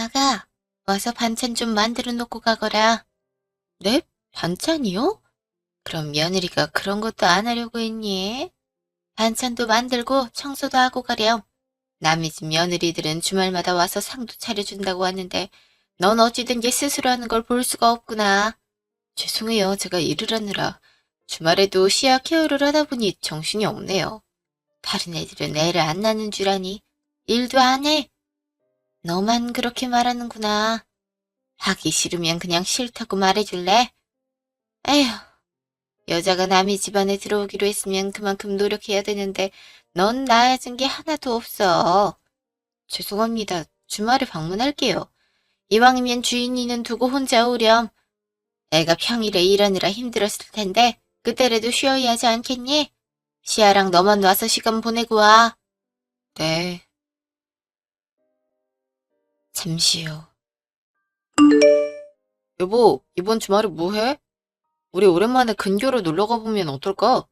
아가, 와서 반찬 좀 만들어 놓고 가거라. 네? 반찬이요? 그럼 며느리가 그런 것도 안 하려고 했니? 반찬도 만들고 청소도 하고 가렴. 남의 집 며느리들은 주말마다 와서 상도 차려준다고 하는데 넌 어찌든 얘 스스로 하는 걸 볼 수가 없구나. 죄송해요. 제가 일을 하느라. 주말에도 시야 케어를 하다 보니 정신이 없네요. 다른 애들은 애를 안 낳는 줄 아니. 일도 안 해. 너만 그렇게 말하는구나. 하기 싫으면 그냥 싫다고 말해줄래? 에휴, 여자가 남의 집안에 들어오기로 했으면 그만큼 노력해야 되는데 넌 나아진 게 하나도 없어. 죄송합니다. 주말에 방문할게요. 이왕이면 주인이는 두고 혼자 오렴. 애가 평일에 일하느라 힘들었을 텐데 그때라도 쉬어야 하지 않겠니? 시아랑 너만 와서 시간 보내고 와. 네. 잠시요. 여보, 이번 주말에 뭐 해? 우리 오랜만에 근교로 놀러 가보면 어떨까?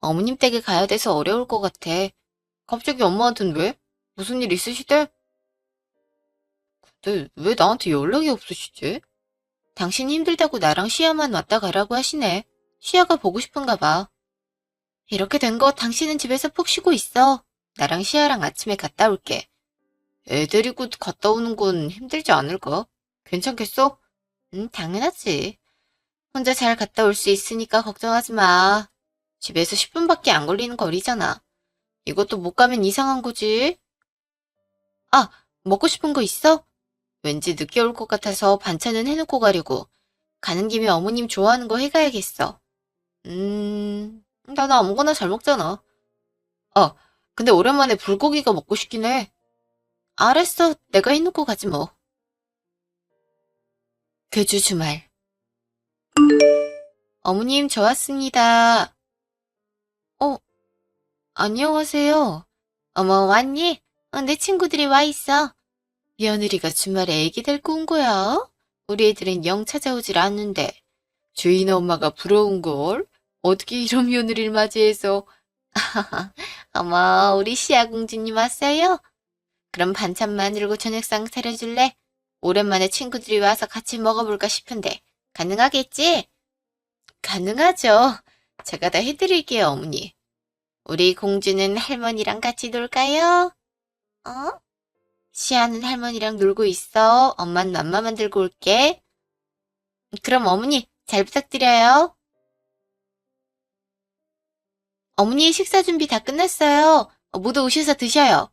어머님 댁에 가야 돼서 어려울 것 같아. 갑자기 엄마한텐 왜? 무슨 일 있으시대? 근데 왜 나한테 연락이 없으시지? 당신 힘들다고 나랑 시아만 왔다 가라고 하시네. 시아가 보고 싶은가 봐. 이렇게 된 거 당신은 집에서 푹 쉬고 있어. 나랑 시아랑 아침에 갔다 올게. 애 데리고 갔다 오는 건 힘들지 않을까? 괜찮겠어? 응, 당연하지. 혼자 잘 갔다 올 수 있으니까 걱정하지 마. 집에서 10분밖에 안 걸리는 거리잖아. 이것도 못 가면 이상한 거지. 아, 먹고 싶은 거 있어? 왠지 늦게 올 것 같아서 반찬은 해놓고 가려고. 가는 김에 어머님 좋아하는 거 해가야겠어. 나는 아무거나 잘 먹잖아. 어, 근데 오랜만에 불고기가 먹고 싶긴 해. 알았어, 내가 해놓고 가지 뭐. 그 주 주말. 어머님, 저 왔습니다. 어, 안녕하세요. 어머, 왔니? 내 친구들이 와 있어. 며느리가 주말에 애기 데리고 온 거야? 우리 애들은 영 찾아오질 않는데. 주인 엄마가 부러운걸? 어떻게 이런 며느리를 맞이해서. 어머, 우리 시아 공주님 왔어요? 그럼 반찬 만들고 저녁상 차려줄래? 오랜만에 친구들이 와서 같이 먹어볼까 싶은데. 가능하겠지? 가능하죠. 제가 다 해드릴게요, 어머니. 우리 공주는 할머니랑 같이 놀까요? 어? 시아는 할머니랑 놀고 있어. 엄마는 맘마 만들고 올게. 그럼 어머니, 잘 부탁드려요. 어머니 식사 준비 다 끝났어요. 모두 오셔서 드셔요.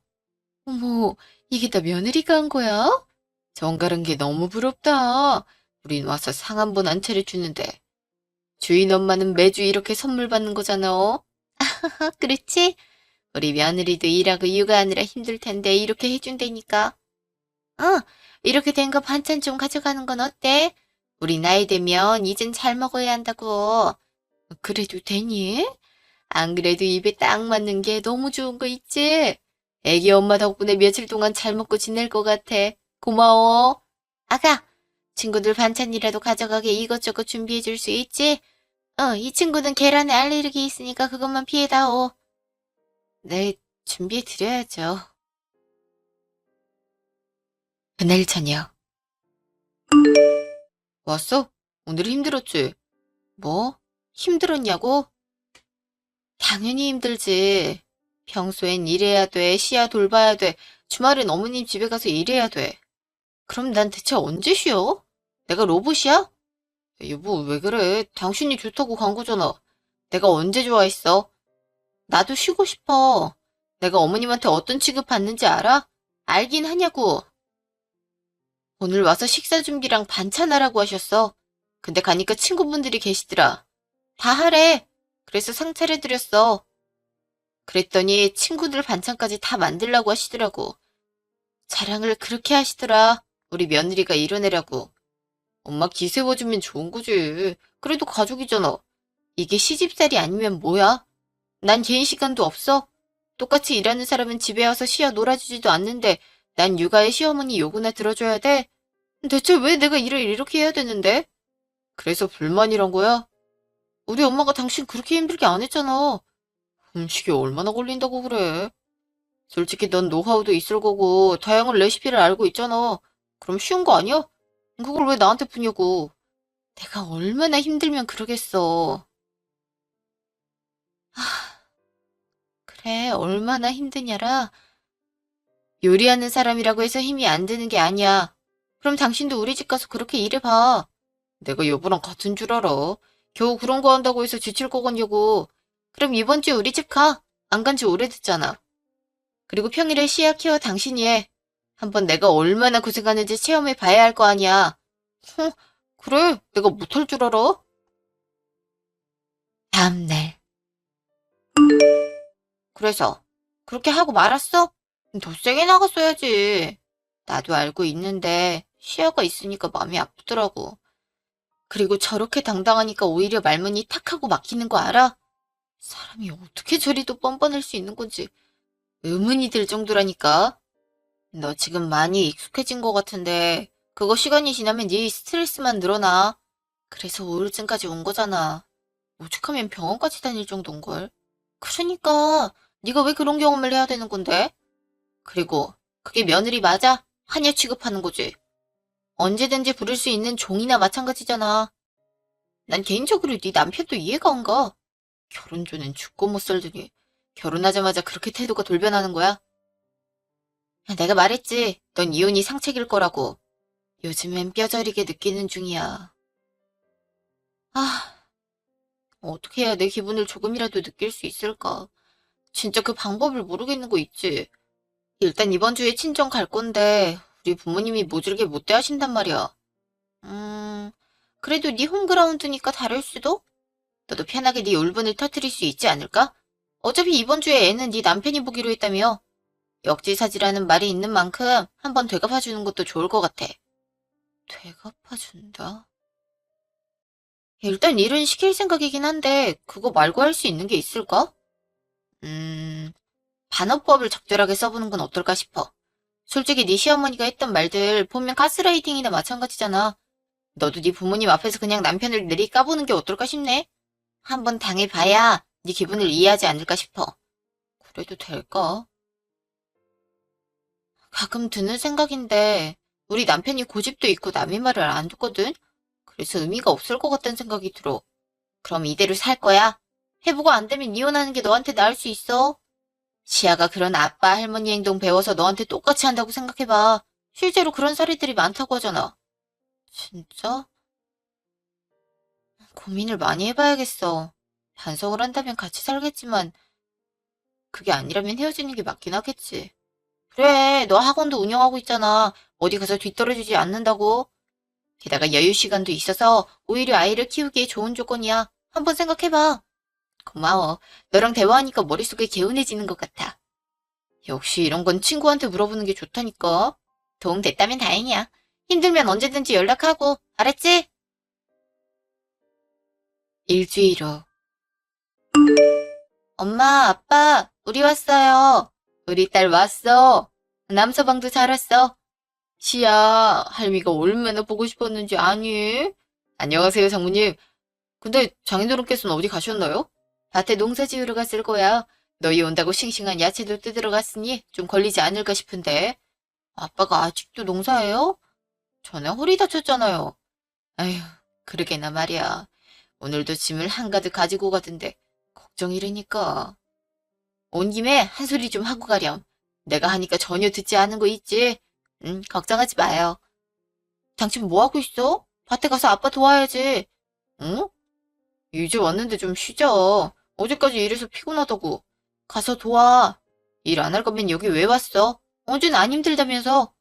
어머, 이게 다 며느리가 한 거야? 정갈한 게 너무 부럽다. 우린 와서 상 한 번 안 차려주는데. 주인 엄마는 매주 이렇게 선물 받는 거잖아. 그렇지? 우리 며느리도 일하고 육아하느라 힘들 텐데 이렇게 해준다니까. 이렇게 된 거 반찬 좀 가져가는 건 어때? 우리 나이 되면 이젠 잘 먹어야 한다고. 그래도 되니? 안 그래도 입에 딱 맞는 게 너무 좋은 거 있지? 애기 엄마 덕분에 며칠 동안 잘 먹고 지낼 것 같아. 고마워. 아가, 친구들 반찬이라도 가져가게 이것저것 준비해 줄 수 있지? 이 친구는 계란에 알레르기 있으니까 그것만 피해다오. 네, 준비해 드려야죠. 그날 저녁. 왔어? 오늘 힘들었지? 뭐? 힘들었냐고? 당연히 힘들지. 평소엔 일해야 돼, 시야 돌봐야 돼, 주말엔 어머님 집에 가서 일해야 돼. 그럼 난 대체 언제 쉬어? 내가 로봇이야? 여보, 왜 그래? 당신이 좋다고 간 거잖아. 내가 언제 좋아했어? 나도 쉬고 싶어. 내가 어머님한테 어떤 취급 받는지 알아? 알긴 하냐고. 오늘 와서 식사 준비랑 반찬하라고 하셨어. 근데 가니까 친구분들이 계시더라. 다 하래. 그래서 상 차려드렸어. 그랬더니 친구들 반찬까지 다 만들라고 하시더라고. 자랑을 그렇게 하시더라. 우리 며느리가 이뤄내라고. 엄마 기세워주면 좋은 거지. 그래도 가족이잖아. 이게 시집살이 아니면 뭐야? 난 개인 시간도 없어. 똑같이 일하는 사람은 집에 와서 쉬어 놀아주지도 않는데 난 육아에 시어머니 요구나 들어줘야 돼? 대체 왜 내가 일을 이렇게 해야 되는데? 그래서 불만이란 거야? 우리 엄마가 당신 그렇게 힘들게 안 했잖아. 음식이 얼마나 걸린다고 그래. 솔직히 넌 노하우도 있을 거고 다양한 레시피를 알고 있잖아. 그럼 쉬운 거 아니야? 그걸 왜 나한테 푸냐고. 내가 얼마나 힘들면 그러겠어. 그래, 얼마나 힘드냐라. 요리하는 사람이라고 해서 힘이 안 드는 게 아니야. 그럼 당신도 우리 집 가서 그렇게 일해봐. 내가 여보랑 같은 줄 알아. 겨우 그런 거 한다고 해서 지칠 거겠냐고. 그럼 이번 주에 우리 집 가. 안 간 지 오래됐잖아. 그리고 평일에 시야 키워 당신이 해. 한번 내가 얼마나 고생하는지 체험해 봐야 할 거 아니야. huh, 그래, 내가 못할 줄 알아? 다음날. 그래서 그렇게 하고 말았어? 더 세게 나갔어야지. 나도 알고 있는데 시야가 있으니까 마음이 아프더라고. 그리고 저렇게 당당하니까 오히려 말문이 탁 하고 막히는 거 알아? 사람이 어떻게 저리 또 뻔뻔할 수 있는 건지 의문이 들 정도라니까. 너 지금 많이 익숙해진 것 같은데 그거 시간이 지나면 네 스트레스만 늘어나. 그래서 우울증까지 온 거잖아. 오죽하면 병원까지 다닐 정도인걸. 그러니까 네가 왜 그런 경험을 해야 되는 건데? 그리고 그게 며느리 맞아? 하냐 취급하는 거지. 언제든지 부를 수 있는 종이나 마찬가지잖아. 난 개인적으로 네 남편도 이해가 안 가. 결혼 전엔 죽고 못 살더니 결혼하자마자 그렇게 태도가 돌변하는 거야? 내가 말했지. 넌 이혼이 상책일 거라고. 요즘엔 뼈저리게 느끼는 중이야. 아, 어떻게 해야 내 기분을 조금이라도 느낄 수 있을까? 진짜 그 방법을 모르겠는 거 있지. 일단 이번 주에 친정 갈 건데 우리 부모님이 모질게 못돼 하신단 말이야. 그래도 네 홈그라운드니까 다를 수도? 너도 편하게 네 울분을 터뜨릴 수 있지 않을까? 어차피 이번 주에 애는 네 남편이 보기로 했다며. 역지사지라는 말이 있는 만큼 한번 되갚아주는 것도 좋을 것 같아. 되갚아준다? 일단 일은 시킬 생각이긴 한데 그거 말고 할 수 있는 게 있을까? 반어법을 적절하게 써보는 건 어떨까 싶어. 솔직히 네 시어머니가 했던 말들 보면 가스라이팅이나 마찬가지잖아. 너도 네 부모님 앞에서 그냥 남편을 내리 까보는 게 어떨까 싶네. 한번 당해봐야 네 기분을 이해하지 않을까 싶어. 그래도 될까? 가끔 드는 생각인데 우리 남편이 고집도 있고 남의 말을 안 듣거든? 그래서 의미가 없을 것 같다는 생각이 들어. 그럼 이대로 살 거야? 해보고 안 되면 이혼하는 게 너한테 나을 수 있어. 시아가 그런 아빠 할머니 행동 배워서 너한테 똑같이 한다고 생각해봐. 실제로 그런 사례들이 많다고 하잖아. 진짜? 고민을 많이 해봐야겠어. 반성을 한다면 같이 살겠지만 그게 아니라면 헤어지는 게 맞긴 하겠지. 그래, 너 학원도 운영하고 있잖아. 어디 가서 뒤떨어지지 않는다고. 게다가 여유 시간도 있어서 오히려 아이를 키우기에 좋은 조건이야. 한번 생각해봐. 고마워. 너랑 대화하니까 머릿속이 개운해지는 것 같아. 역시 이런 건 친구한테 물어보는 게 좋다니까. 도움 됐다면 다행이야. 힘들면 언제든지 연락하고. 알았지? 일주일 후. 엄마, 아빠, 우리 왔어요. 우리 딸 왔어. 남서방도 잘 왔어. 시야, 할미가 얼마나 보고 싶었는지 아니? 안녕하세요, 장모님. 근데 장인어른께서는 어디 가셨나요? 밭에 농사 지으러 갔을 거야. 너희 온다고 싱싱한 야채도 뜯으러 갔으니 좀 걸리지 않을까 싶은데. 아빠가 아직도 농사해요? 전에 허리 다쳤잖아요. 아휴, 그러게나 말이야. 오늘도 짐을 한가득 가지고 가던데 걱정이라니까. 온 김에 한 소리 좀 하고 가렴. 내가 하니까 전혀 듣지 않은 거 있지? 걱정하지 마요. 당신 뭐 하고 있어? 밭에 가서 아빠 도와야지. 응? 이제 왔는데 좀 쉬자. 어제까지 일해서 피곤하다고. 가서 도와. 일 안 할 거면 여기 왜 왔어? 어제는 안 힘들다면서.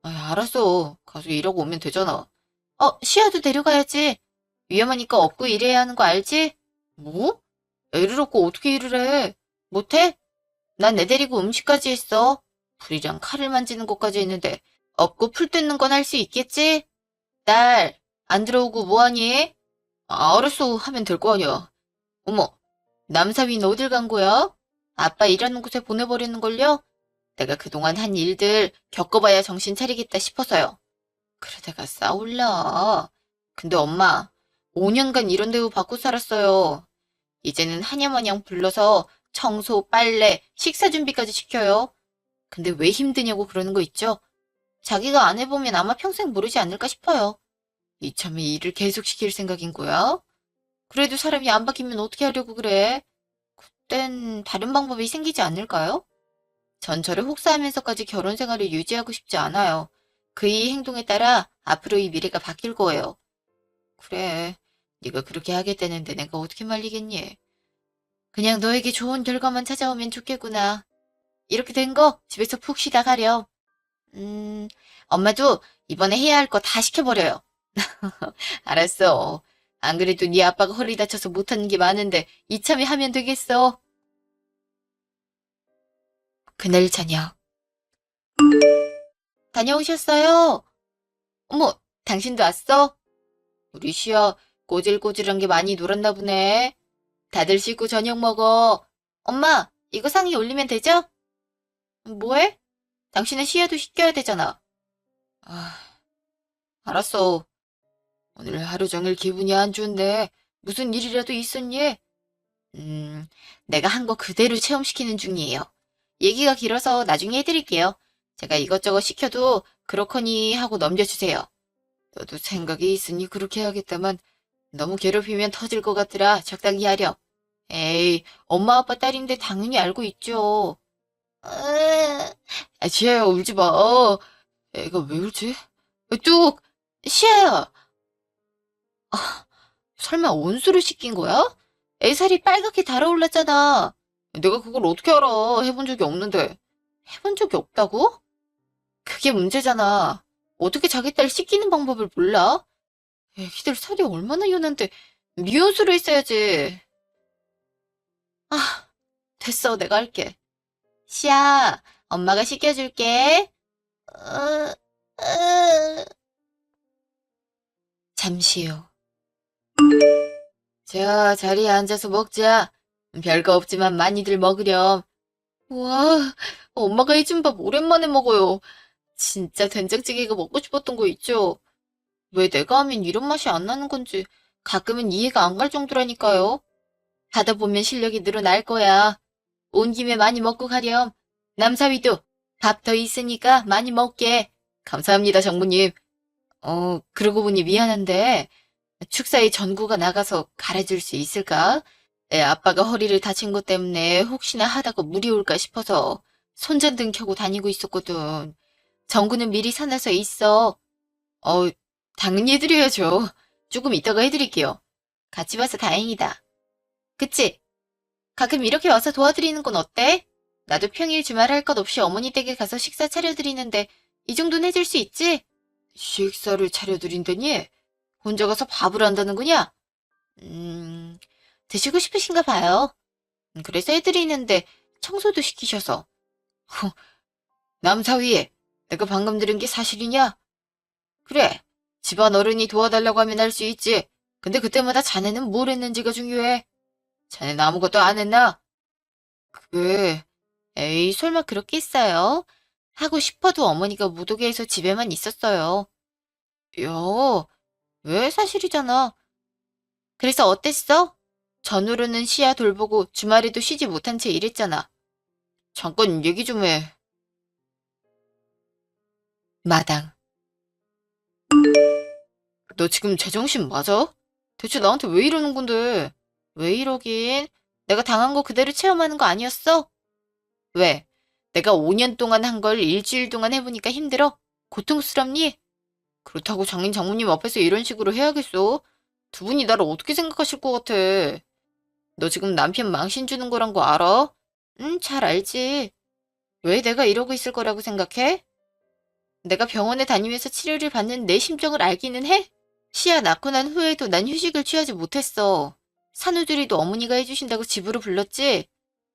아, 알았어. 가서 일하고 오면 되잖아. 시아도 데려가야지. 위험하니까 업고 일해야 하는 거 알지? 뭐? 애를 얻고 어떻게 일을 해? 못해? 난 애 데리고 음식까지 했어. 불이랑 칼을 만지는 것까지 했는데 업고 풀 뜯는 건 할 수 있겠지? 딸, 안 들어오고 뭐하니? 알았어 하면 될 거 아니야. 어머, 남사위는 어딜 간 거야? 아빠 일하는 곳에 보내버리는걸요? 내가 그동안 한 일들 겪어봐야 정신 차리겠다 싶어서요. 그러다가 싸울라. 근데 엄마, 5년간 이런 대우 받고 살았어요. 이제는 하냐마냥 불러서 청소, 빨래, 식사 준비까지 시켜요. 근데 왜 힘드냐고 그러는 거 있죠? 자기가 안 해보면 아마 평생 모르지 않을까 싶어요. 이참에 일을 계속 시킬 생각인 거야? 그래도 사람이 안 바뀌면 어떻게 하려고 그래? 그땐 다른 방법이 생기지 않을까요? 전 저를 혹사하면서까지 결혼 생활을 유지하고 싶지 않아요. 그의 행동에 따라 앞으로 이 미래가 바뀔 거예요. 그래, 네가 그렇게 하겠다는데 내가 어떻게 말리겠니? 그냥 너에게 좋은 결과만 찾아오면 좋겠구나. 이렇게 된 거 집에서 푹 쉬다 가렴. 엄마도 이번에 해야 할 거 다 시켜버려요. 알았어. 안 그래도 네 아빠가 허리 다쳐서 못하는 게 많은데 이참에 하면 되겠어. 그날 저녁. 다녀오셨어요? 어머, 당신도 왔어? 우리 시아 꼬질꼬질한 게 많이 놀았나 보네. 다들 씻고 저녁 먹어. 엄마, 이거 상에 올리면 되죠? 뭐해? 당신은 시아도 시켜야 되잖아. 아, 알았어. 오늘 하루 종일 기분이 안 좋은데 무슨 일이라도 있었니? 내가 한 거 그대로 체험시키는 중이에요. 얘기가 길어서 나중에 해드릴게요. 제가 이것저것 시켜도 그렇거니 하고 넘겨주세요. 너도 생각이 있으니 그렇게 해야겠다만 너무 괴롭히면 터질 것 같더라. 적당히 하렴. 에이, 엄마 아빠 딸인데 당연히 알고 있죠. 지아야 울지 마. 애가 왜 울지? 뚝! 시아야! 설마 온수를 시킨 거야? 애 살이 빨갛게 달아올랐잖아. 내가 그걸 어떻게 알아? 해본 적이 없는데. 해본 적이 없다고? 그게 문제잖아. 어떻게 자기 딸 씻기는 방법을 몰라? 애기들 살이 얼마나 연한데 미온수로 했어야지. 아, 됐어. 내가 할게. 시아, 엄마가 씻겨줄게. 어, 잠시 후. 자, 자리에 앉아서 먹자. 별거 없지만 많이들 먹으렴. 와, 엄마가 해준 밥 오랜만에 먹어요. 진짜 된장찌개가 먹고 싶었던 거 있죠? 왜 내가 하면 이런 맛이 안 나는 건지 가끔은 이해가 안 갈 정도라니까요. 하다 보면 실력이 늘어날 거야. 온 김에 많이 먹고 가렴. 남사위도 밥 더 있으니까 많이 먹게. 감사합니다, 장모님. 그러고 보니 미안한데 축사에 전구가 나가서 갈아줄 수 있을까? 내 아빠가 허리를 다친 것 때문에 혹시나 하다가 물이 올까 싶어서 손전등 켜고 다니고 있었거든. 전구는 미리 사놔서 있어. 어, 당연히 해드려야죠. 조금 이따가 해드릴게요. 같이 봐서 다행이다. 그치? 가끔 이렇게 와서 도와드리는 건 어때? 나도 평일 주말 할 것 없이 어머니 댁에 가서 식사 차려드리는데 이 정도는 해줄 수 있지? 식사를 차려드린다니? 혼자 가서 밥을 한다는 거냐? 드시고 싶으신가 봐요. 그래서 해드리는데 청소도 시키셔서. 남사위에 내가 방금 들은 게 사실이냐? 그래. 집안 어른이 도와달라고 하면 할 수 있지. 근데 그때마다 자네는 뭘 했는지가 중요해. 자네는 아무것도 안 했나? 그게, 에이, 설마 그렇게 했어요? 하고 싶어도 어머니가 못 오게 해서 집에만 있었어요. 야, 왜 사실이잖아. 그래서 어땠어? 전후로는 시야 돌보고 주말에도 쉬지 못한 채 일했잖아. 잠깐 얘기 좀 해. 마당. 너 지금 제정신 맞아? 대체 나한테 왜 이러는 건데? 왜 이러긴? 내가 당한 거 그대로 체험하는 거 아니었어? 왜? 내가 5년 동안 한 걸 일주일 동안 해보니까 힘들어? 고통스럽니? 그렇다고 장인 장모님 앞에서 이런 식으로 해야겠어? 두 분이 나를 어떻게 생각하실 것 같아? 너 지금 남편 망신 주는 거란 거 알아? 응, 잘 알지. 왜 내가 이러고 있을 거라고 생각해? 내가 병원에 다니면서 치료를 받는 내 심정을 알기는 해? 시아 낳고 난 후에도 난 휴식을 취하지 못했어. 산후조리도 어머니가 해주신다고 집으로 불렀지?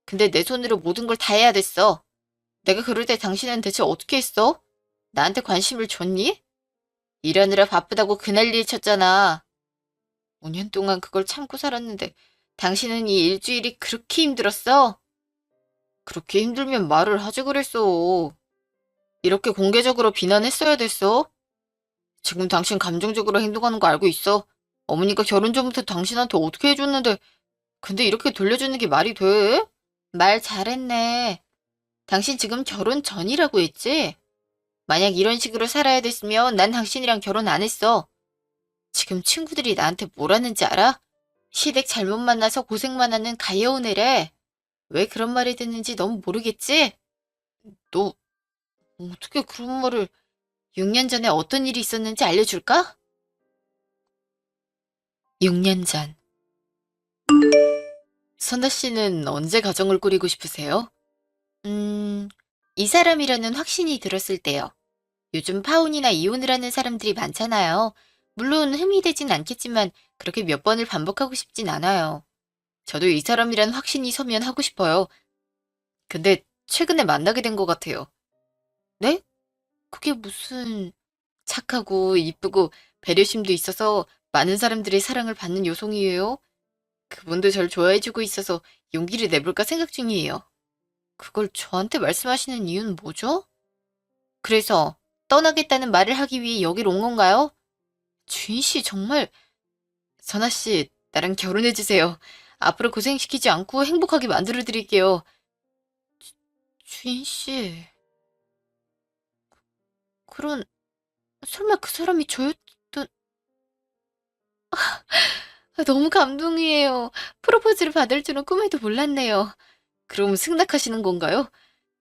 근데 내 손으로 모든 걸 다 해야 됐어. 내가 그럴 때 당신은 대체 어떻게 했어? 나한테 관심을 줬니? 일하느라 바쁘다고 그 난리를 쳤잖아. 5년 동안 그걸 참고 살았는데 당신은 이 일주일이 그렇게 힘들었어? 그렇게 힘들면 말을 하지 그랬어. 이렇게 공개적으로 비난했어야 됐어? 지금 당신 감정적으로 행동하는 거 알고 있어? 어머니가 결혼 전부터 당신한테 어떻게 해줬는데 근데 이렇게 돌려주는 게 말이 돼? 말 잘했네. 당신 지금 결혼 전이라고 했지? 만약 이런 식으로 살아야 됐으면 난 당신이랑 결혼 안 했어. 지금 친구들이 나한테 뭐라는지 알아? 시댁 잘못 만나서 고생만 하는 가여운 애래. 왜 그런 말이 듣는지 너무 모르겠지? 너 어떻게 그런 말을 6년 전에 어떤 일이 있었는지 알려줄까? 6년 전. 선아 씨는 언제 가정을 꾸리고 싶으세요? 음, 이 사람이라는 확신이 들었을 때요. 요즘 파혼이나 이혼을 하는 사람들이 많잖아요. 물론 흠이 되진 않겠지만 그렇게 몇 번을 반복하고 싶진 않아요. 저도 이 사람이란 확신이 서면 하고 싶어요. 근데 최근에 만나게 된 것 같아요. 네? 그게 무슨 착하고 이쁘고 배려심도 있어서 많은 사람들의 사랑을 받는 여성이에요. 그분도 절 좋아해주고 있어서 용기를 내볼까 생각 중이에요. 그걸 저한테 말씀하시는 이유는 뭐죠? 그래서 떠나겠다는 말을 하기 위해 여길 온 건가요? 주인 씨 정말 선아 씨 나랑 결혼해 주세요. 앞으로 고생시키지 않고 행복하게 만들어 드릴게요. 주인 씨 그런 설마 그 사람이 저였던 너무 감동이에요. 프로포즈를 받을 줄은 꿈에도 몰랐네요. 그럼 승낙하시는 건가요?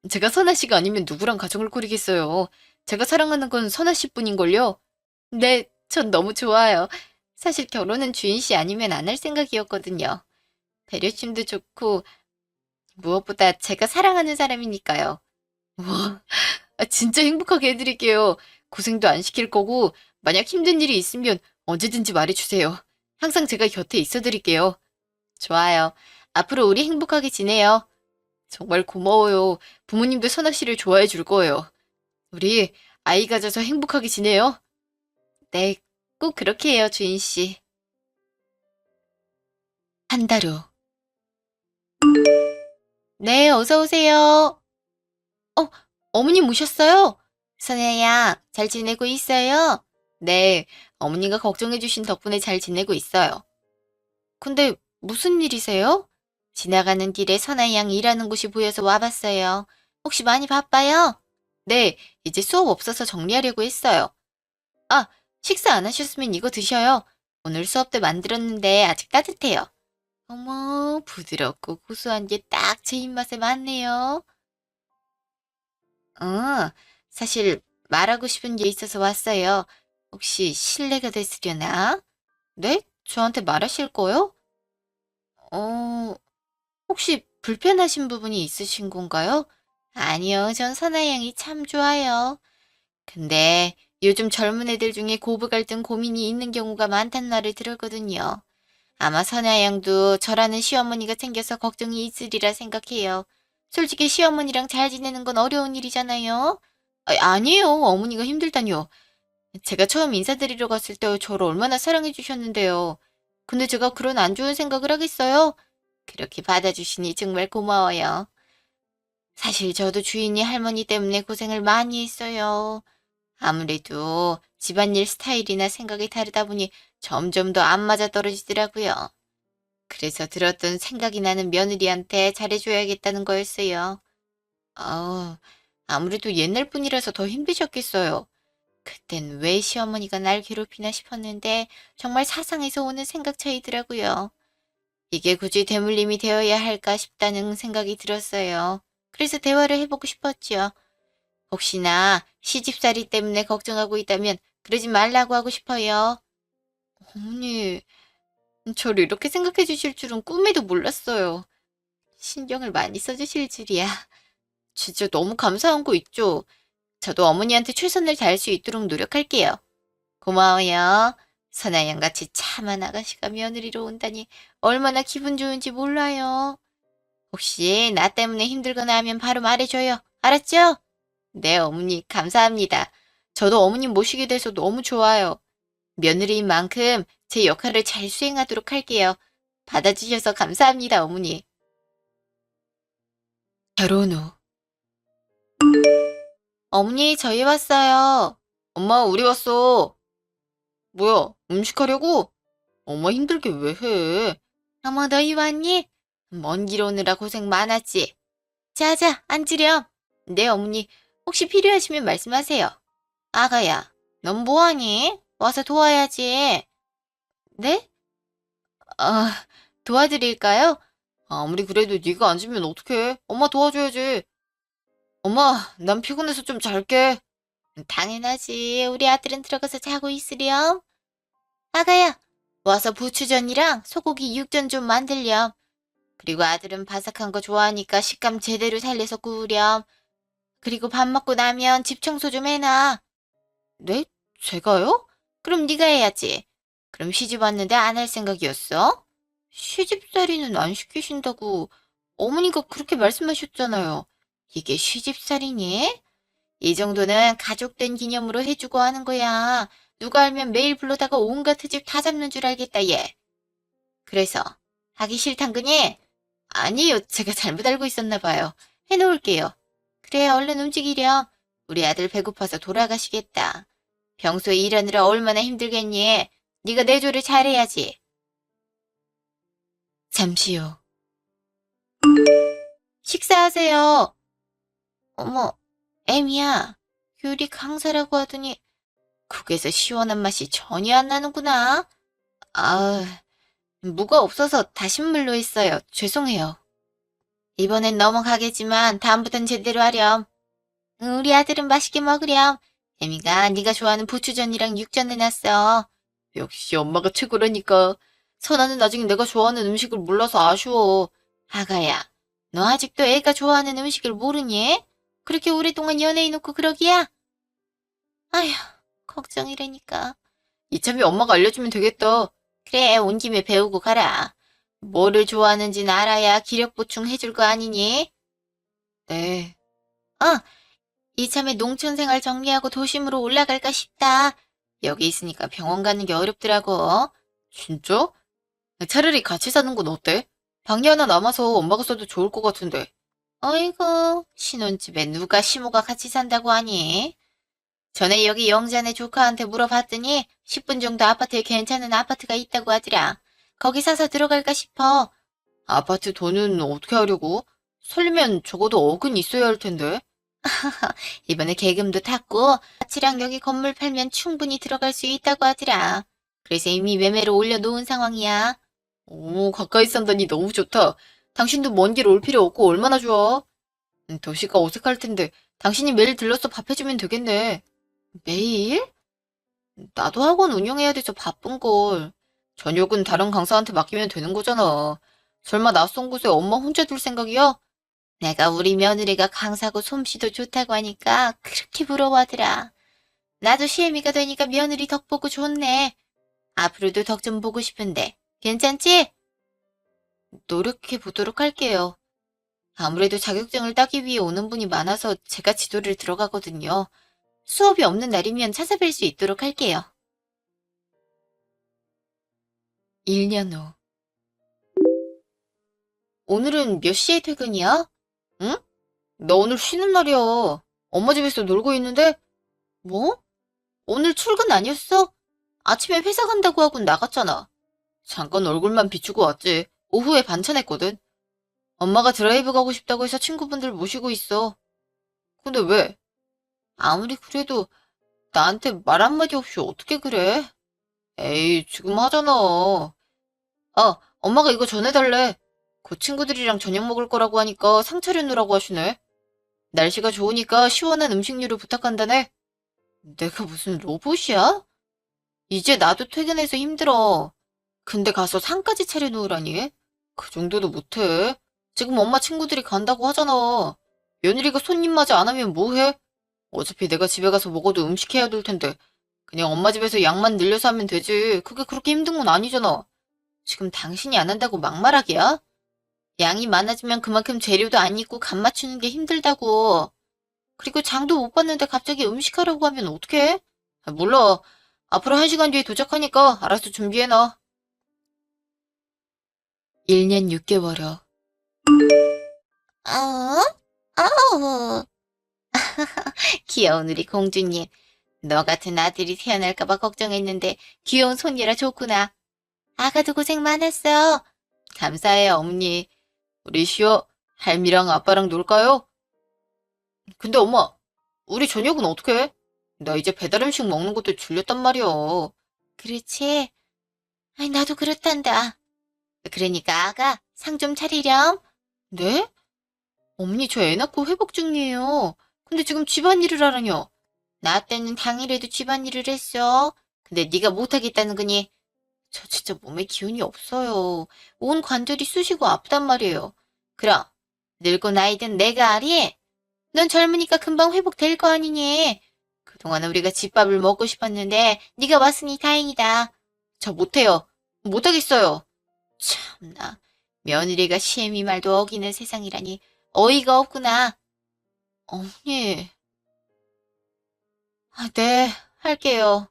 제가 선아 씨가 아니면 누구랑 가정을 꾸리겠어요. 제가 사랑하는 건 선아 씨뿐인걸요. 네, 전 너무 좋아요. 사실 결혼은 주인 씨 아니면 안 할 생각이었거든요. 배려심도 좋고 무엇보다 제가 사랑하는 사람이니까요. 와, 진짜 행복하게 해드릴게요. 고생도 안 시킬 거고 만약 힘든 일이 있으면 언제든지 말해주세요. 항상 제가 곁에 있어드릴게요. 좋아요. 앞으로 우리 행복하게 지내요. 정말 고마워요. 부모님도 선아 씨를 좋아해 줄 거예요. 우리 아이 가져서 행복하게 지내요. 네, 꼭 그렇게 해요, 주인 씨. 한 달 후. 네, 어서 오세요. 어, 어머님 오셨어요? 선혜야, 잘 지내고 있어요? 네, 어머니가 걱정해주신 덕분에 잘 지내고 있어요. 근데 무슨 일이세요? 지나가는 길에 선아 양 일하는 곳이 보여서 와봤어요. 혹시 많이 바빠요? 네, 이제 수업 없어서 정리하려고 했어요. 아, 식사 안 하셨으면 이거 드셔요. 오늘 수업 때 만들었는데 아직 따뜻해요. 어머, 부드럽고 고소한 게 딱 제 입맛에 맞네요. 사실 말하고 싶은 게 있어서 왔어요. 혹시 실례가 됐으려나? 네? 저한테 말하실 거요? 어, 혹시 불편하신 부분이 있으신 건가요? 아니요, 전 선아 양이 참 좋아요. 근데 요즘 젊은 애들 중에 고부 갈등 고민이 있는 경우가 많단 말을 들었거든요. 아마 선아 양도 저라는 시어머니가 생겨서 걱정이 있으리라 생각해요. 솔직히 시어머니랑 잘 지내는 건 어려운 일이잖아요. 아니에요. 어머니가 힘들다니요. 제가 처음 인사드리러 갔을 때 저를 얼마나 사랑해 주셨는데요. 근데 제가 그런 안 좋은 생각을 하겠어요? 그렇게 받아주시니 정말 고마워요. 사실 저도 주인이 할머니 때문에 고생을 많이 했어요. 아무래도 집안일 스타일이나 생각이 다르다 보니 점점 더 안 맞아 떨어지더라고요. 그래서 들었던 생각이 나는 며느리한테 잘해줘야겠다는 거였어요. 아, 아무래도 옛날 분이라서 더 힘드셨겠어요. 그땐 왜 시어머니가 날 괴롭히나 싶었는데 정말 사상에서 오는 생각 차이더라고요. 이게 굳이 대물림이 되어야 할까 싶다는 생각이 들었어요. 그래서 대화를 해보고 싶었지요. 혹시나 시집살이 때문에 걱정하고 있다면 그러지 말라고 하고 싶어요. 어머니, 저를 이렇게 생각해 주실 줄은 꿈에도 몰랐어요. 신경을 많이 써주실 줄이야. 진짜 너무 감사한 거 있죠? 저도 어머니한테 최선을 다할 수 있도록 노력할게요. 고마워요. 선아양같이 참한 아가씨가 며느리로 온다니 얼마나 기분 좋은지 몰라요. 혹시 나 때문에 힘들거나 하면 바로 말해줘요. 알았죠? 네, 어머니, 감사합니다. 저도 어머님 모시게 돼서 너무 좋아요. 며느리인 만큼 제 역할을 잘 수행하도록 할게요. 받아주셔서 감사합니다, 어머니. 결혼 후. 어머니, 저희 왔어요. 엄마, 우리 왔어. 뭐야, 음식하려고? 엄마 힘들게 왜 해? 어머, 너희 왔니? 먼 길 오느라 고생 많았지? 자자, 앉으렴. 네, 어머니. 혹시 필요하시면 말씀하세요. 아가야, 넌 뭐하니? 와서 도와야지. 네? 아, 도와드릴까요? 아무리 그래도 네가 앉으면 어떡해. 엄마 도와줘야지. 엄마, 난 피곤해서 좀 잘게. 당연하지. 우리 아들은 들어가서 자고 있으렴. 아가야, 와서 부추전이랑 소고기 육전 좀 만들렴. 그리고 아들은 바삭한 거 좋아하니까 식감 제대로 살려서 구우렴. 그리고 밥 먹고 나면 집 청소 좀 해놔. 네? 제가요? 그럼 네가 해야지. 그럼 시집 왔는데 안 할 생각이었어? 시집살이는 안 시키신다고 어머니가 그렇게 말씀하셨잖아요. 이게 시집살이니? 이 정도는 가족된 기념으로 해주고 하는 거야. 누가 알면 매일 불러다가 온갖 트집 다 잡는 줄 알겠다, 얘. 그래서 하기 싫단 거니? 아니요, 제가 잘못 알고 있었나 봐요. 해놓을게요. 그래, 얼른 움직이렴. 우리 아들 배고파서 돌아가시겠다. 평소에 일하느라 얼마나 힘들겠니? 네가 내조를 잘해야지. 잠시요. 식사하세요. 어머, 애미야. 요리 강사라고 하더니 국에서 시원한 맛이 전혀 안 나는구나. 아, 무가 없어서 다신물로 했어요. 죄송해요. 이번엔 넘어가겠지만 다음부턴 제대로 하렴. 우리 아들은 맛있게 먹으렴. 애미가 네가 좋아하는 부추전이랑 육전 해놨어. 역시 엄마가 최고라니까. 선아는 아직 내가 좋아하는 음식을 몰라서 아쉬워. 아가야, 너 아직도 애가 좋아하는 음식을 모르니? 그렇게 오랫동안 연애해놓고 그러기야? 아휴, 걱정이라니까. 이참에 엄마가 알려주면 되겠다. 그래, 온 김에 배우고 가라. 뭐를 좋아하는진 알아야 기력 보충 해줄 거 아니니? 네. 어, 이참에 농촌 생활 정리하고 도심으로 올라갈까 싶다. 여기 있으니까 병원 가는 게 어렵더라고. 진짜? 차라리 같이 사는 건 어때? 방이 하나 남아서 엄마가 써도 좋을 것 같은데. 어이구, 신혼집에 누가 시모가 같이 산다고 하니? 전에 여기 영자네 조카한테 물어봤더니 10분 정도 아파트에 괜찮은 아파트가 있다고 하더라. 거기 사서 들어갈까 싶어. 아파트 돈은 어떻게 하려고? 설리면 적어도 억은 있어야 할 텐데. 이번에 계금도 탔고 아치랑 여기 건물 팔면 충분히 들어갈 수 있다고 하더라. 그래서 이미 매매로 올려놓은 상황이야. 오, 가까이 산다니 너무 좋다. 당신도 먼 길 올 필요 없고 얼마나 좋아. 도시가 어색할 텐데 당신이 매일 들러서 밥 해주면 되겠네. 매일? 나도 학원 운영해야 돼서 바쁜걸. 저녁은 다른 강사한테 맡기면 되는 거잖아. 설마 낯선 곳에 엄마 혼자 둘 생각이야? 내가 우리 며느리가 강사고 솜씨도 좋다고 하니까 그렇게 부러워하더라. 나도 시애미가 되니까 며느리 덕 보고 좋네. 앞으로도 덕 좀 보고 싶은데 괜찮지? 노력해 보도록 할게요. 아무래도 자격증을 따기 위해 오는 분이 많아서 제가 지도를 들어가거든요. 수업이 없는 날이면 찾아뵐 수 있도록 할게요. 1년 후. 오늘은 몇 시에 퇴근이야? 응? 나 오늘 쉬는 날이야. 엄마 집에서 놀고 있는데? 뭐? 오늘 출근 아니었어? 아침에 회사 간다고 하고 나갔잖아. 잠깐 얼굴만 비추고 왔지. 오후에 반찬했거든. 엄마가 드라이브 가고 싶다고 해서 친구분들 모시고 있어. 근데 왜? 아무리 그래도 나한테 말 한마디 없이 어떻게 그래? 에이, 지금 하잖아. 엄마가 이거 전해달래. 그 친구들이랑 저녁 먹을 거라고 하니까 상 차려놓으라고 하시네. 날씨가 좋으니까 시원한 음식류를 부탁한다네. 내가 무슨 로봇이야? 이제 나도 퇴근해서 힘들어. 근데 가서 상까지 차려놓으라니? 그 정도도 못해. 지금 엄마 친구들이 간다고 하잖아. 며느리가 손님 맞이 안 하면 뭐해? 어차피 내가 집에 가서 먹어도 음식 해야 될 텐데. 그냥 엄마 집에서 양만 늘려서 하면 되지. 그게 그렇게 힘든 건 아니잖아. 지금 당신이 안 한다고 막말하기야? 양이 많아지면 그만큼 재료도 안 있고 간 맞추는 게 힘들다고. 그리고 장도 못 봤는데 갑자기 음식하라고 하면 어떡해? 몰라. 앞으로 1시간 뒤에 도착하니까 알아서 준비해놔. 1년 6개월여. 아우, 귀여운 우리 공주님. 너 같은 아들이 태어날까봐 걱정했는데 귀여운 손녀라 좋구나. 아가도 고생 많았어. 감사해요, 어머니. 우리 시어 할미랑 아빠랑 놀까요? 근데 엄마, 우리 저녁은 어떻게 해? 나 이제 배달 음식 먹는 것도 질렸단 말이야. 그렇지? 아이, 나도 그렇단다. 그러니까 아가, 상 좀 차리렴. 네? 어머니 저 애 낳고 회복 중이에요. 근데 지금 집안일을 하라뇨. 나 때는 당일에도 집안일을 했어. 근데 네가 못하겠다는 거니? 저 진짜 몸에 기운이 없어요. 온 관절이 쑤시고 아프단 말이에요. 그럼 늙고 나이든 내가 아리? 넌 젊으니까 금방 회복될 거 아니니? 그동안 우리가 집밥을 먹고 싶었는데 네가 왔으니 다행이다. 저 못해요. 못하겠어요. 참나. 며느리가 시애미 말도 어기는 세상이라니 어이가 없구나. 어머니. 아, 네, 할게요.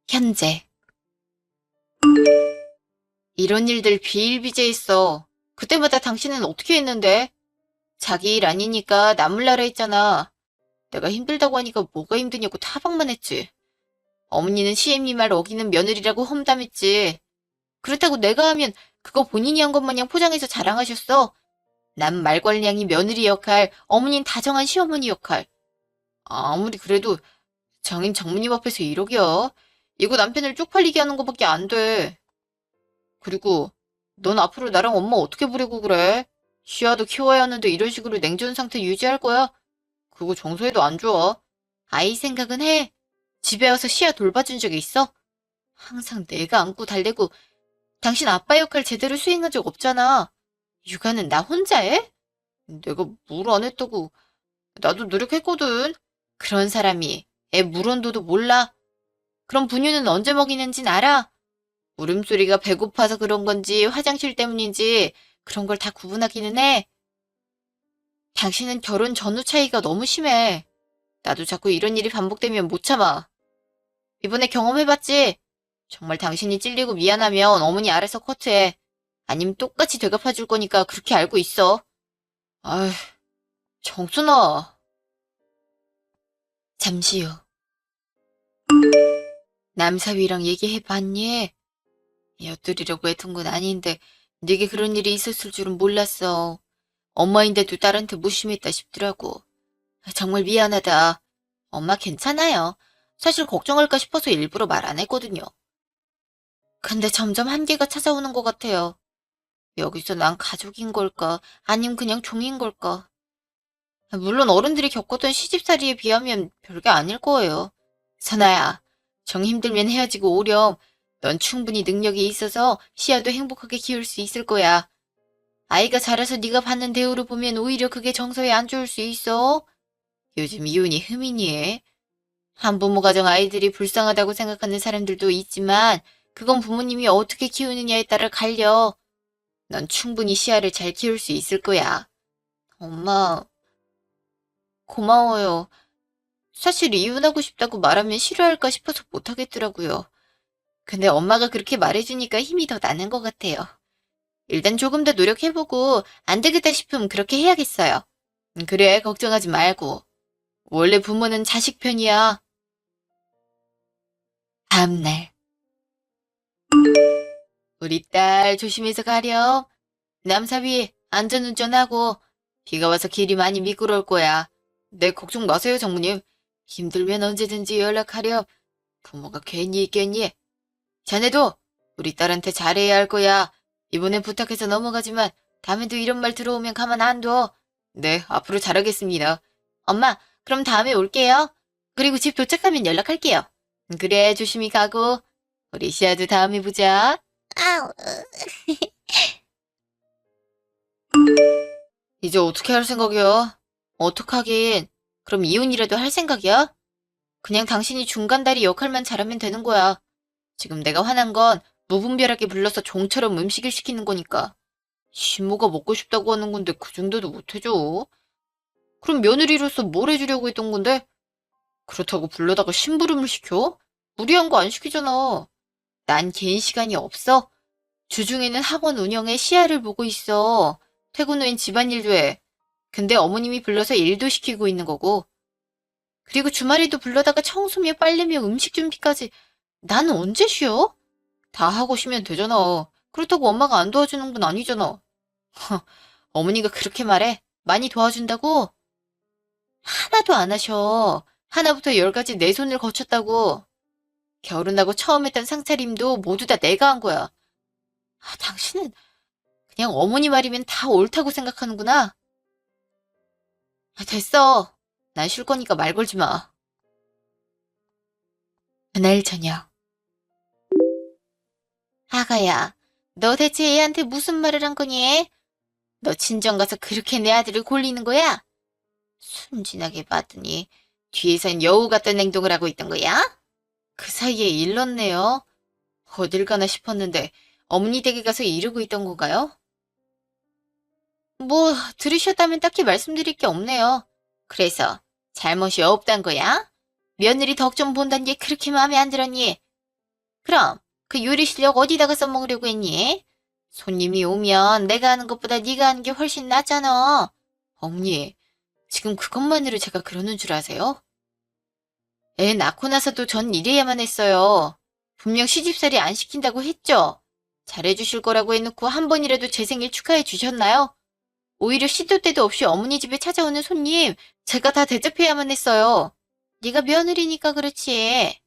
현재. 이런 일들 비일비재했어. 그때마다 당신은 어떻게 했는데? 자기 일 아니니까 나몰라라 했잖아. 내가 힘들다고 하니까 뭐가 힘드냐고 타박만 했지. 어머니는 시애미 말 어기는 며느리라고 험담했지. 그렇다고 내가 하면 그거 본인이 한 것 마냥 포장해서 자랑하셨어. 난 말괄량이 며느리 역할, 어머니는 다정한 시어머니 역할. 아무리 그래도 장인 장모님 앞에서 이러기야. 이거 남편을 쪽팔리게 하는 것밖에 안 돼. 그리고 넌 앞으로 나랑 엄마 어떻게 보려고 그래? 시아도 키워야 하는데 이런 식으로 냉전 상태 유지할 거야? 그거 정서에도 안 좋아. 아이 생각은 해. 집에 와서 시아 돌봐준 적이 있어? 항상 내가 안고 달래고 당신 아빠 역할 제대로 수행한 적 없잖아. 육아는 나 혼자 해? 내가 뭘 안 했다고. 나도 노력했거든. 그런 사람이 애 물온도도 몰라. 그럼 분유는 언제 먹이는진 알아? 울음소리가 배고파서 그런 건지 화장실 때문인지 그런 걸 다 구분하기는 해. 당신은 결혼 전후 차이가 너무 심해. 나도 자꾸 이런 일이 반복되면 못 참아. 이번에 경험해봤지? 정말 당신이 찔리고 미안하면 어머니 알아서 커트해. 아니면 똑같이 되갚아줄 거니까 그렇게 알고 있어. 아휴, 정순아. 잠시 후. 남사위랑 얘기해봤니? 엿들이려고 했던 건 아닌데 네게 그런 일이 있었을 줄은 몰랐어. 엄마인데도 딸한테 무심했다 싶더라고. 정말 미안하다. 엄마 괜찮아요. 사실 걱정할까 싶어서 일부러 말 안 했거든요. 근데 점점 한계가 찾아오는 것 같아요. 여기서 난 가족인 걸까? 아니면 그냥 종인 걸까? 물론 어른들이 겪었던 시집살이에 비하면 별게 아닐 거예요. 선아야, 정 힘들면 헤어지고 오렴. 넌 충분히 능력이 있어서 시아도 행복하게 키울 수 있을 거야. 아이가 자라서 네가 받는 대우를 보면 오히려 그게 정서에 안 좋을 수 있어. 요즘 이혼이 흠이니. 한부모 가정 아이들이 불쌍하다고 생각하는 사람들도 있지만 그건 부모님이 어떻게 키우느냐에 따라 갈려. 넌 충분히 시아를 잘 키울 수 있을 거야. 엄마, 고마워요. 사실 이혼하고 싶다고 말하면 싫어할까 싶어서 못하겠더라고요. 근데 엄마가 그렇게 말해주니까 힘이 더 나는 것 같아요. 일단 조금 더 노력해보고 안 되겠다 싶으면 그렇게 해야겠어요. 그래, 걱정하지 말고. 원래 부모는 자식 편이야. 다음날. 우리 딸 조심해서 가렴. 남사위 안전운전하고 비가 와서 길이 많이 미끄러울 거야. 네, 걱정 마세요, 장모님. 힘들면 언제든지 연락하렴. 부모가 괜히 있겠니? 자네도 우리 딸한테 잘해야 할 거야. 이번엔 부탁해서 넘어가지만 다음에도 이런 말 들어오면 가만 안 둬. 네, 앞으로 잘하겠습니다. 엄마, 그럼 다음에 올게요. 그리고 집 도착하면 연락할게요. 그래, 조심히 가고. 우리 시아도 다음에 보자. 아우. 이제 어떻게 할 생각이야? 어떡하긴. 그럼 이혼이라도 할 생각이야? 그냥 당신이 중간다리 역할만 잘하면 되는 거야. 지금 내가 화난 건 무분별하게 불러서 종처럼 음식을 시키는 거니까. 시모가 먹고 싶다고 하는 건데 그 정도도 못 해줘. 그럼 며느리로서 뭘 해주려고 했던 건데? 그렇다고 불러다가 심부름을 시켜? 무리한 거 안 시키잖아. 난 개인 시간이 없어. 주중에는 학원 운영에 시야를 보고 있어. 퇴근 후엔 집안일도 해. 근데 어머님이 불러서 일도 시키고 있는 거고. 그리고 주말에도 불러다가 청소며 빨래며 음식 준비까지. 나는 언제 쉬어? 다 하고 쉬면 되잖아. 그렇다고 엄마가 안 도와주는 건 아니잖아. 어머니가 그렇게 말해. 많이 도와준다고? 하나도 안 하셔. 하나부터 열까지 내 손을 거쳤다고. 결혼하고 처음 했던 상차림도 모두 다 내가 한 거야. 당신은 그냥 어머니 말이면 다 옳다고 생각하는구나. 됐어. 난 쉴 거니까 말 걸지 마. 그날 저녁. 아가야, 너 대체 애한테 무슨 말을 한 거니? 너 친정 가서 그렇게 내 아들을 골리는 거야? 순진하게 봤더니 뒤에선 여우 같던 행동을 하고 있던 거야? 그 사이에 일렀네요. 어딜 가나 싶었는데 어머니 댁에 가서 이러고 있던 건가요? 뭐 들으셨다면 딱히 말씀드릴 게 없네요. 그래서 잘못이 없단 거야? 며느리 덕 좀 본다는 게 그렇게 마음에 안 들었니? 그럼 그 요리 실력 어디다가 써먹으려고 했니? 손님이 오면 내가 하는 것보다 네가 하는 게 훨씬 낫잖아. 어머니, 지금 그것만으로 제가 그러는 줄 아세요? 애 낳고 나서도 전 이래야만 했어요. 분명 시집살이 안 시킨다고 했죠? 잘해주실 거라고 해놓고 한 번이라도 제 생일 축하해 주셨나요? 오히려 시도 때도 없이 어머니 집에 찾아오는 손님, 제가 다 대접해야만 했어요. 네가 며느리니까 그렇지.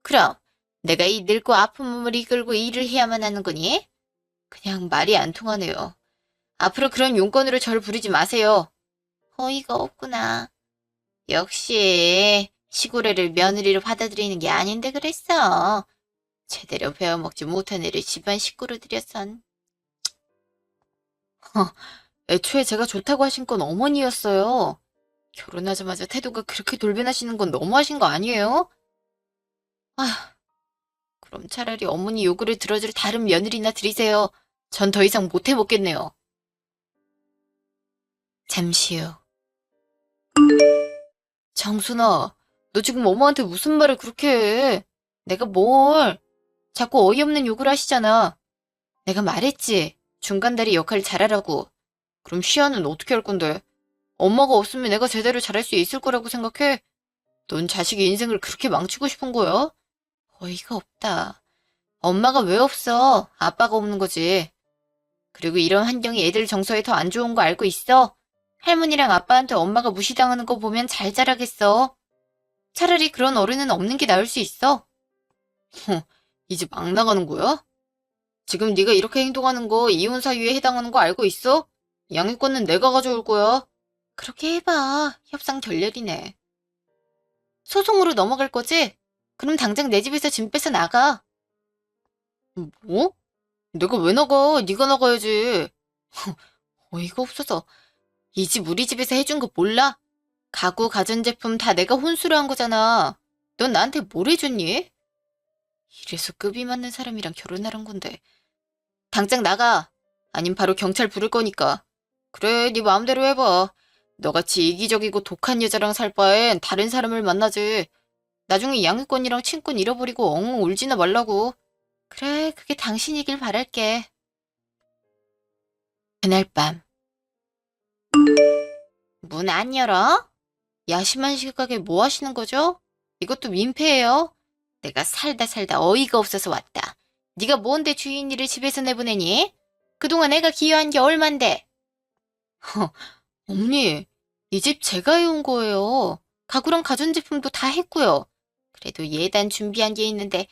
그럼 내가 이 늙고 아픈 몸을 이끌고 일을 해야만 하는 거니? 그냥 말이 안 통하네요. 앞으로 그런 용건으로 절 부르지 마세요. 어이가 없구나. 역시 시골애를 며느리로 받아들이는 게 아닌데 그랬어. 제대로 배워먹지 못한 애를 집안 식구로 들여선. 애초에 제가 좋다고 하신 건 어머니였어요. 결혼하자마자 태도가 그렇게 돌변하시는 건 너무하신 거 아니에요? 아, 그럼 차라리 어머니 요구를 들어줄 다른 며느리나 들이세요. 전 더 이상 못 해먹겠네요. 잠시 후. 장순아, 너 지금 엄마한테 무슨 말을 그렇게 해? 내가 뭘? 자꾸 어이없는 욕을 하시잖아. 내가 말했지. 중간다리 역할 잘하라고. 그럼 시아는 어떻게 할 건데? 엄마가 없으면 내가 제대로 잘할 수 있을 거라고 생각해? 넌 자식의 인생을 그렇게 망치고 싶은 거야? 어이가 없다. 엄마가 왜 없어? 아빠가 없는 거지. 그리고 이런 환경이 애들 정서에 더 안 좋은 거 알고 있어? 할머니랑 아빠한테 엄마가 무시당하는 거 보면 잘 자라겠어. 차라리 그런 어른은 없는 게 나을 수 있어. 이제 막 나가는 거야? 지금 네가 이렇게 행동하는 거 이혼 사유에 해당하는 거 알고 있어? 양육권은 내가 가져올 거야. 그렇게 해봐. 협상 결렬이네. 소송으로 넘어갈 거지? 그럼 당장 내 집에서 짐 빼서 나가. 뭐? 내가 왜 나가? 네가 나가야지. 어이가 없어서. 이 집 우리 집에서 해준 거 몰라? 가구, 가전제품 다 내가 혼수로 한 거잖아. 넌 나한테 뭘 해줬니? 이래서 급이 맞는 사람이랑 결혼하란 건데. 당장 나가. 아님 바로 경찰 부를 거니까. 그래, 네 마음대로 해봐. 너같이 이기적이고 독한 여자랑 살 바엔 다른 사람을 만나지. 나중에 양육권이랑 친권 잃어버리고 엉엉 울지나 말라고. 그래, 그게 당신이길 바랄게. 그날 밤. 문 안 열어? 야심한 시각에 뭐 하시는 거죠? 이것도 민폐예요. 내가 살다 어이가 없어서 왔다. 네가 뭔데 주인이를 집에서 내보내니? 그동안 애가 기여한 게 얼만데? 어머니, 이 집 제가 해온 거예요. 가구랑 가전제품도 다 했고요. 그래도 예단 준비한 게 있는데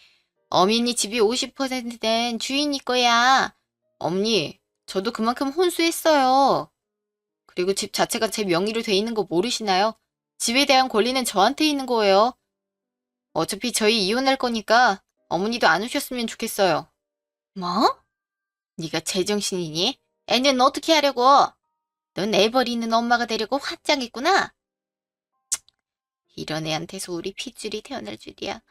어머니 집이 50%는 주인이 거야. 어머니, 저도 그만큼 혼수했어요. 그리고 집 자체가 제 명의로 돼 있는 거 모르시나요? 집에 대한 권리는 저한테 있는 거예요. 어차피 저희 이혼할 거니까 어머니도 안 오셨으면 좋겠어요. 뭐? 네가 제정신이니? 애는 어떻게 하려고? 넌 애 버리는 엄마가 되려고 화짱했구나. 이런 애한테서 우리 핏줄이 태어날 줄이야.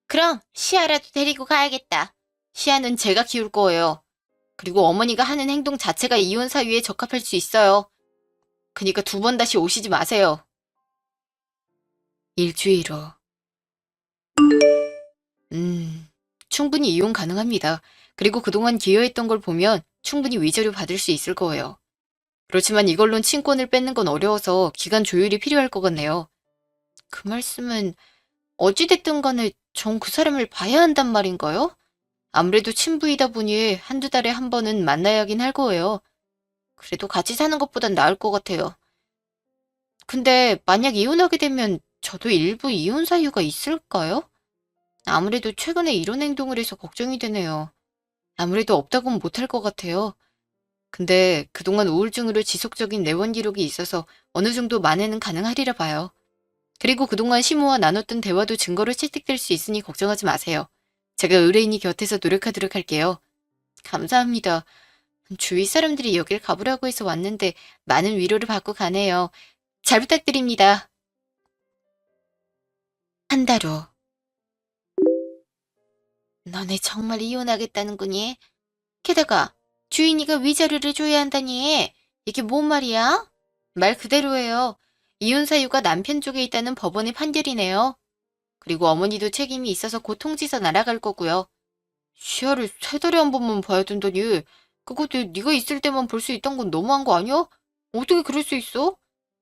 그럼 시아라도 데리고 가야겠다. 시아는 제가 키울 거예요. 그리고 어머니가 하는 행동 자체가 이혼 사유에 적합할 수 있어요. 그니까 두 번 다시 오시지 마세요. 일주일 후. 충분히 이혼 가능합니다. 그리고 그동안 기여했던 걸 보면 충분히 위자료 받을 수 있을 거예요. 그렇지만 이걸론 친권을 뺏는 건 어려워서 기간 조율이 필요할 것 같네요. 그 말씀은 어찌됐든 간에 전 그 사람을 봐야 한단 말인가요? 아무래도 친부이다 보니 한두 달에 한 번은 만나야 하긴 할 거예요. 그래도 같이 사는 것보단 나을 것 같아요. 근데 만약 이혼하게 되면 저도 일부 이혼 사유가 있을까요? 아무래도 최근에 이런 행동을 해서 걱정이 되네요. 아무래도 없다고는 못할 것 같아요. 근데 그동안 우울증으로 지속적인 내원 기록이 있어서 어느 정도 만회는 가능하리라 봐요. 그리고 그동안 시모와 나눴던 대화도 증거로 채택될 수 있으니 걱정하지 마세요. 제가 의뢰인이 곁에서 노력하도록 할게요. 감사합니다. 주위 사람들이 여길 가보라고 해서 왔는데 많은 위로를 받고 가네요. 잘 부탁드립니다. 한 달 후. 너네 정말 이혼하겠다는 거니? 게다가 주인이가 위자료를 줘야 한다니. 이게 뭔 말이야? 말 그대로예요. 이혼 사유가 남편 쪽에 있다는 법원의 판결이네요. 그리고 어머니도 책임이 있어서 곧 통지서 날아갈 거고요. 시야를 세 달에 한 번만 봐야 된다니. 그것도 네가 있을 때만 볼 수 있던 건 너무한 거 아니야? 어떻게 그럴 수 있어?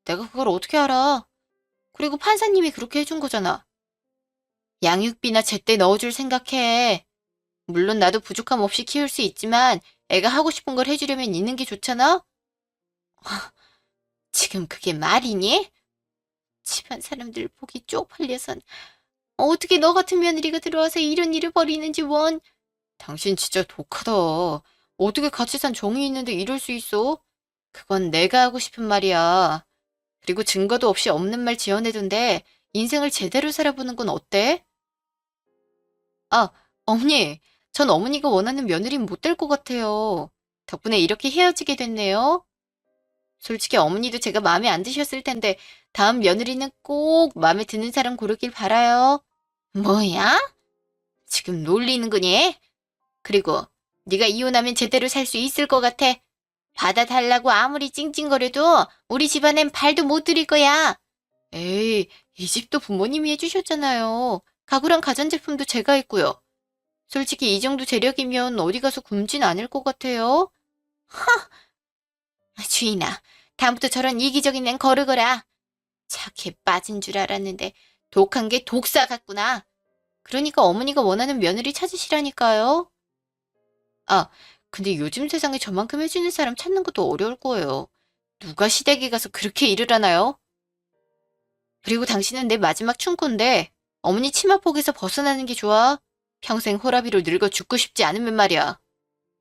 내가 그걸 어떻게 알아? 그리고 판사님이 그렇게 해준 거잖아. 양육비나 제때 넣어줄 생각해. 물론 나도 부족함 없이 키울 수 있지만 애가 하고 싶은 걸 해주려면 있는 게 좋잖아? 지금 그게 말이니? 집안 사람들 보기 쪽팔려선 어떻게 너 같은 며느리가 들어와서 이런 일을 벌이는지 원. 당신 진짜 독하다. 어떻게 같이 산 정이 있는데 이럴 수 있어? 그건 내가 하고 싶은 말이야. 그리고 증거도 없이 없는 말 지어내던데 인생을 제대로 살아보는 건 어때? 아, 어머니. 전 어머니가 원하는 며느리는 못 될 것 같아요. 덕분에 이렇게 헤어지게 됐네요. 솔직히 어머니도 제가 마음에 안 드셨을 텐데 다음 며느리는 꼭 마음에 드는 사람 고르길 바라요. 뭐야? 지금 놀리는 거니? 그리고 네가 이혼하면 제대로 살 수 있을 것 같아. 받아달라고 아무리 찡찡거려도 우리 집안엔 발도 못 들일 거야. 에이, 이 집도 부모님이 해주셨잖아요. 가구랑 가전제품도 제가 했고요. 솔직히 이 정도 재력이면 어디 가서 굶진 않을 것 같아요. 주인아, 다음부터 저런 이기적인 애 거르거라. 착해 빠진 줄 알았는데 독한 게 독사 같구나. 그러니까 어머니가 원하는 며느리 찾으시라니까요. 아, 근데 요즘 세상에 저만큼 해주는 사람 찾는 것도 어려울 거예요. 누가 시댁에 가서 그렇게 일을 하나요? 그리고 당신은 내 마지막 충고인데 어머니 치마폭에서 벗어나는 게 좋아. 평생 호라비로 늙어 죽고 싶지 않으면 말이야.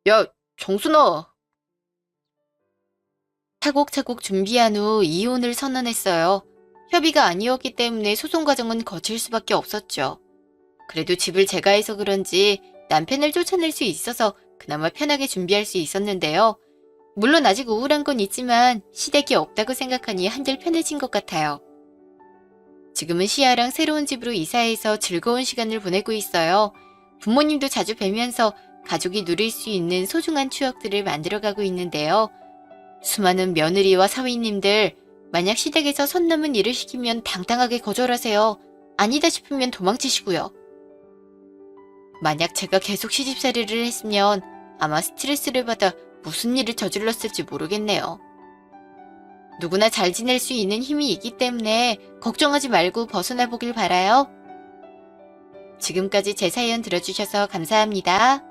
야, 정순아. 차곡차곡 준비한 후 이혼을 선언했어요. 협의가 아니었기 때문에 소송 과정은 거칠 수밖에 없었죠. 그래도 집을 제가 해서 그런지 남편을 쫓아낼 수 있어서 그나마 편하게 준비할 수 있었는데요. 물론 아직 우울한 건 있지만 시댁이 없다고 생각하니 한결 편해진 것 같아요. 지금은 시아랑 새로운 집으로 이사해서 즐거운 시간을 보내고 있어요. 부모님도 자주 뵈면서 가족이 누릴 수 있는 소중한 추억들을 만들어가고 있는데요. 수많은 며느리와 사위님들, 만약 시댁에서 선 넘은 일을 시키면 당당하게 거절하세요. 아니다 싶으면 도망치시고요. 만약 제가 계속 시집살이를 했으면 아마 스트레스를 받아 무슨 일을 저질렀을지 모르겠네요. 누구나 잘 지낼 수 있는 힘이 있기 때문에 걱정하지 말고 벗어나 보길 바라요. 지금까지 제 사연 들어주셔서 감사합니다.